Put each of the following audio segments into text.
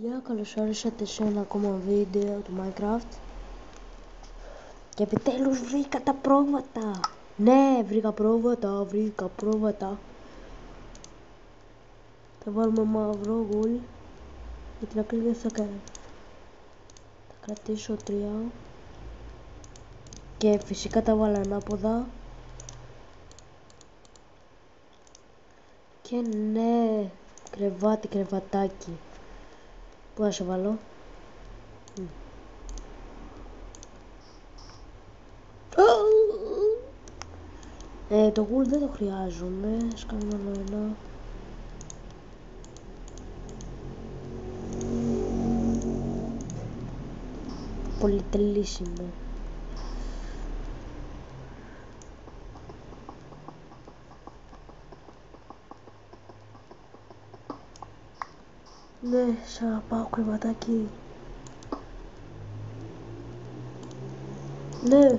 Γεια, καλώς ορίσατε σε ένα ακόμα βίντεο του Minecraft. Και επιτέλους βρήκα τα πρόβατα. Ναι, βρήκα πρόβατα. Θα βάλουμε μαύρο γουλ. Για την ακρίβεια θα κρατήσω 3. Και φυσικά τα βάλω ανάποδα. Και ναι, κρεβατάκι. Πού να σε βάλω? Το γουλ δεν το χρειάζομαι. Ας κάνουμε άλλο ένα. Πολυτελής είμαι. Ναι, σ' αγαπάω κρεβατάκι. Ναι.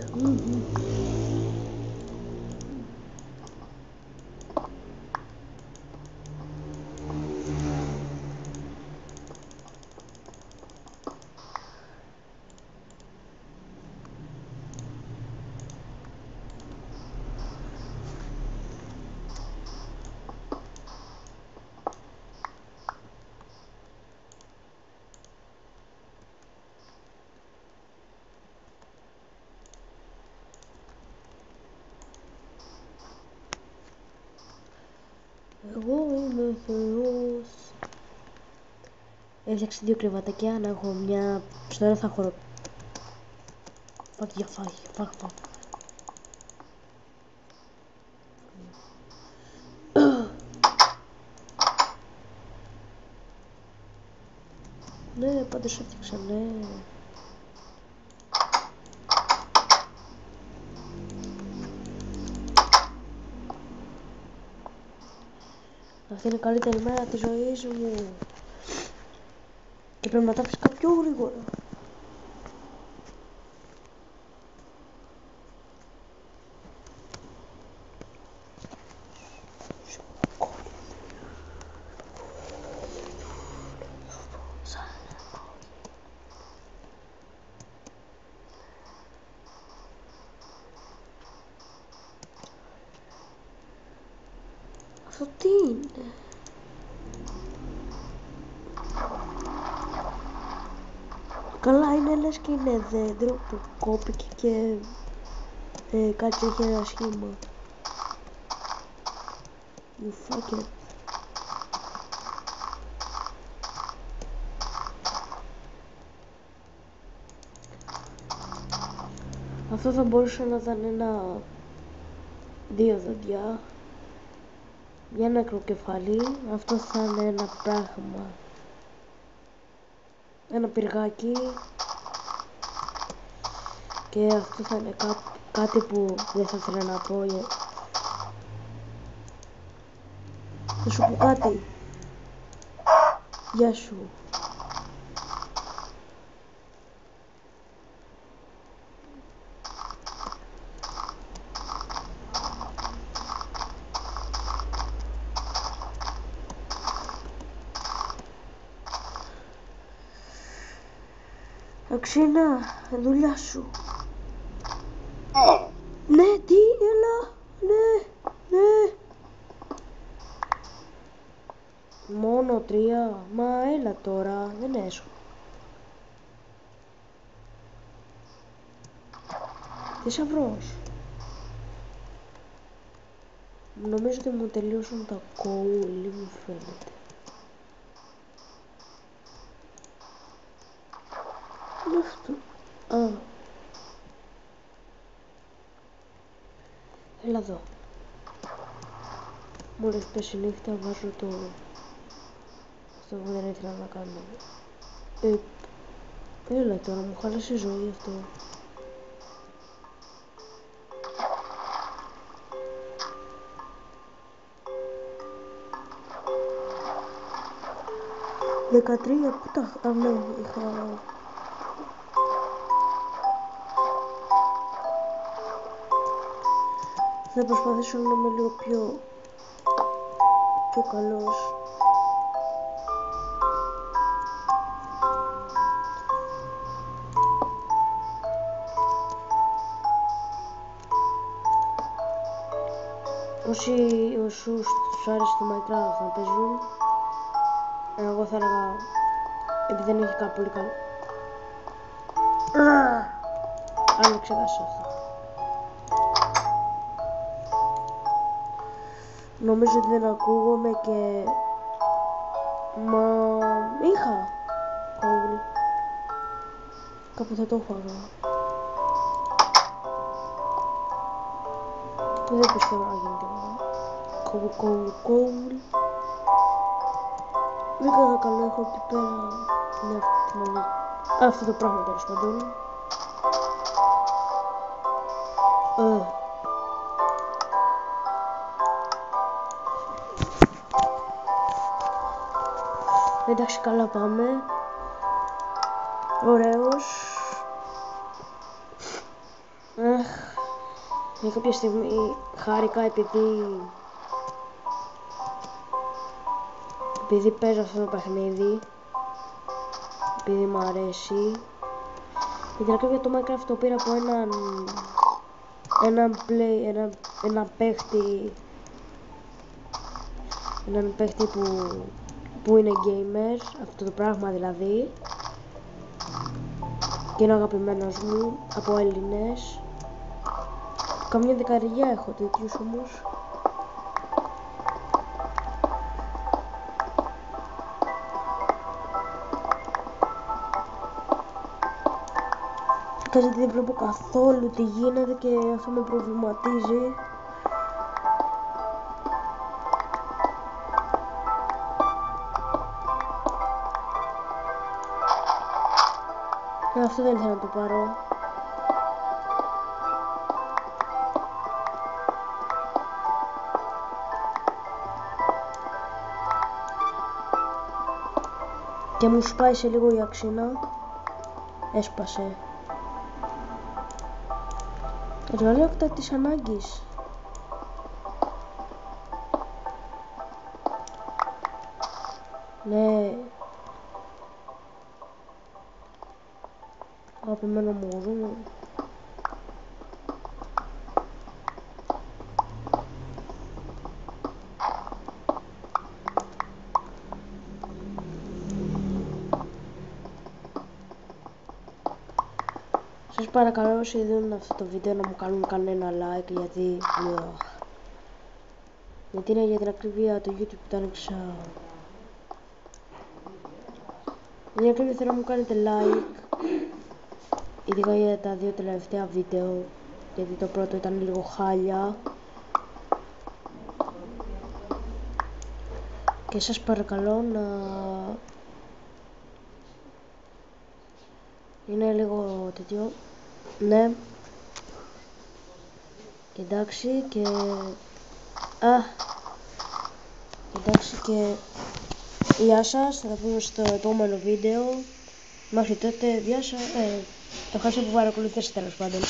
Εγώ είμαι θεός. Έφτιαξε 2 κρεβατάκια να έχω μια. Στο ένα θα χωρώ. Φάκ. Ναι, πάντως έφτιαξα, ναι. Αυτή είναι η καλύτερη μέρα της ζωής μου. Και πρέπει να τα φυσικά πιο γρήγορα. Αυτό τι είναι? Καλά, είναι λες και είναι δέντρο που κόπηκε και κάτι έχει ένα σχήμα. You fuck it. Αυτό θα μπορούσε να ήταν ένα 2 δόντια. Για ένα ακροκεφάλι. Αυτό θα είναι ένα πράγμα. Ένα πυργάκι. Και αυτό θα είναι κάτι που δεν θα ήθελα να πω. Θα σου πω κάτι. Γεια σου. Αξίνα, δουλειά σου. Ναι, τι, έλα, ναι. Μόνο 3, μα έλα τώρα, δεν έσω. Θησαυρός. Νομίζω ότι μου τελείωσαν τα κόουλι, μου φαίνεται. Είναι αυτό. Έλα εδώ. Μόλις πέσει νύχτα βάζω το. Αυτό που δεν ήθελα να κάνω. Έλα τώρα, μου χάλασε η ζωή αυτό. Δεκατρία, πού τα. Α, ναι, είχα. Θα προσπαθήσω να είμαι λίγο πιο καλός. όσους τους άρεσε το Minecraft να παίζουν, εγώ θα έλεγα, επειδή δεν έχει κάτι πολύ καλό. Αν εξετάσω αυτό. Νομίζω ότι δεν ακούγομαι και... Μα... είχα κόβουλ. Κάπου θα το έχω αγώ. Δεν πιστεύω να γίνει τίποτα. Κόβουλ. Βρήκα ένα καλό, έχω εκεί πέρα. Αυτό το πράγμα τέλος πάντων. Εντάξει, καλά πάμε. Ωραίος. Για κάποια στιγμή χάρηκα επειδή παίζω αυτό το παιχνίδι, επειδή μου αρέσει. Γιατί για το Minecraft το πήρα από έναν παίχτη που είναι gamer, αυτό το πράγμα δηλαδή, και είναι αγαπημένος μου από Έλληνες. Καμιά δεκαριά έχω τέτοιους όμως. Γιατί δεν βλέπω καθόλου τι γίνεται και αυτό με προβληματίζει. Αυτό δεν ήθελα να το πάρω. Και μου σπάει σε λίγο η αξίνα. Έσπασε. Εργαλείο έκτακτης ανάγκης. Ναι. Αγαπημένο μου γουρούμι. Σας παρακαλώ όσοι δουν αυτό το βίντεο να μου κάνουν κανένα like, γιατί είναι για την ακρίβεια το YouTube το άνοιξα. Για την ακρίβεια θέλω να μου κάνετε like, ειδικά για τα δύο τελευταία βίντεο, γιατί το πρώτο ήταν λίγο χάλια. Και σας παρακαλώ να είναι λίγο τέτοιο. Ναι. Και εντάξει και... εντάξει και... Γεια σας, θα τα πούμε στο επόμενο βίντεο. Μέχρι τότε, γεια σας. Ευχαριστώ που παρακολουθήσατε τέλος πάντων.